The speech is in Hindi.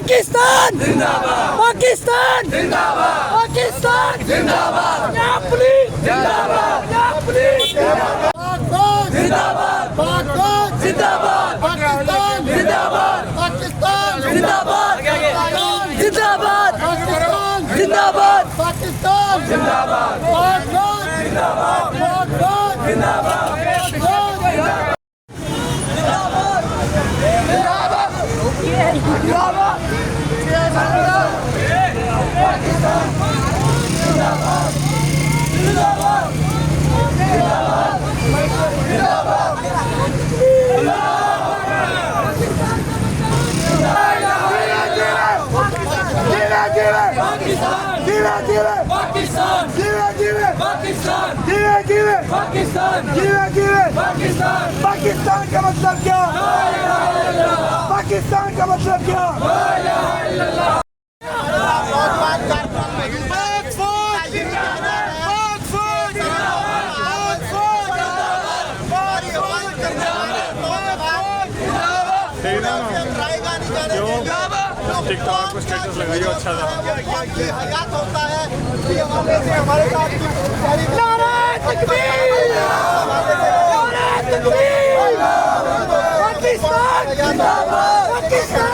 पाकिस्तान जिंदाबाद, पाकिस्तान जिंदाबाद, पाकिस्तान जिंदाबाद, पंजाब पुलिस जिंदाबाद, पंजाब पुलिस जिंदाबाद, पाकिस्तान जिंदाबाद, पाकिस्तान जिंदाबाद, पाकिस्तान जिंदाबाद, जिंदाबाद, पाकिस्तान जिंदाबाद, पाकिस्तान जिंदाबाद, पाकिस्तान जिंदाबाद, पाकिस्तान जिंदाबाद, पाकिस्तान का मतलब क्या? पाकिस्तान का मतलब क्या? टिकटॉक पर स्टेटस लगाइए अच्छा था। हयात होता है कि हमारे साथ नारे तकबीर, नारे तकबीर, पाकिस्तान जिंदाबाद, पाकिस्तान